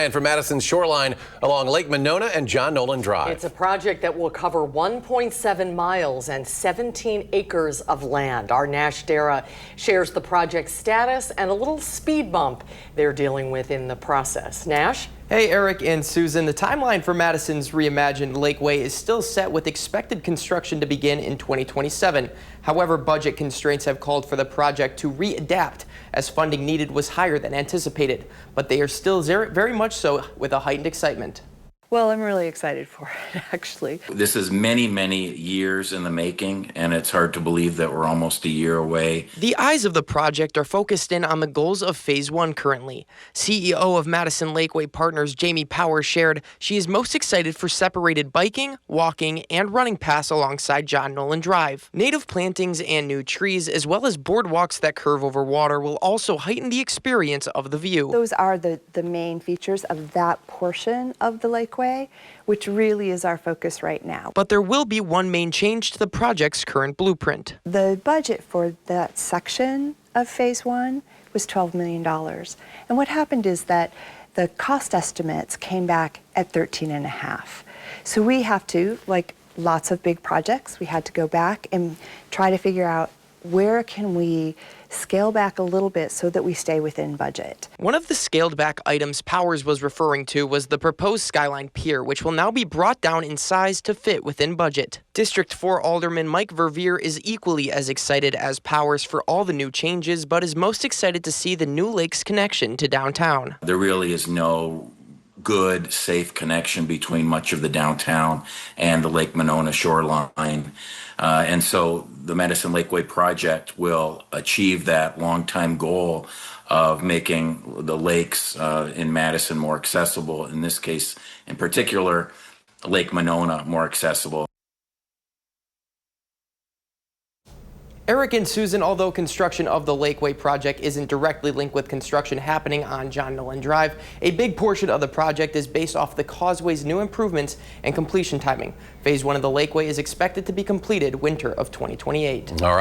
And from Madison's shoreline along Lake Monona and John Nolan Drive. It's a project that will cover 1.7 miles and 17 acres of land. Our Nash Dara shares the project status and a little speed bump they're dealing with in the process. Nash? Hey, Eric and Susan. The timeline for Madison's reimagined Lakeway is still set with expected construction to begin in 2027. However, budget constraints have called for the project to readapt as funding needed was higher than anticipated. But they are still very much so with a heightened excitement. Well, I'm really excited for it, actually. This is many, many years in the making, and it's hard to believe that we're almost a year away. The eyes of the project are focused in on the goals of Phase 1 currently. CEO of Madison Lakeway Partners, Jamie Powers, shared she is most excited for separated biking, walking, and running paths alongside John Nolan Drive. Native plantings and new trees, as well as boardwalks that curve over water, will also heighten the experience of the view. Those are the main features of that portion of the Lakeway, which really is our focus right now. But there will be one main change to the project's current blueprint. The budget for that section of Phase 1 was $12 million. And what happened is that the cost estimates came back at 13.5. So we have to, like lots of big projects, we had to go back and try to figure out where can we scale back a little bit so that we stay within budget. One of the scaled back items Powers was referring to was the proposed Skyline Pier, which will now be brought down in size to fit within budget. District 4 Alderman Mike Verveer is equally as excited as Powers for all the new changes, but is most excited to see the new lake's connection to downtown. There really is no good, safe connection between much of the downtown and the Lake Monona shoreline. And so the Madison Lakeway project will achieve that longtime goal of making the lakes in Madison more accessible, in this case, in particular, Lake Monona more accessible. Eric and Susan, although construction of the Lakeway project isn't directly linked with construction happening on John Nolan Drive, a big portion of the project is based off the causeway's new improvements and completion timing. Phase 1 of the Lakeway is expected to be completed winter of 2028. All right.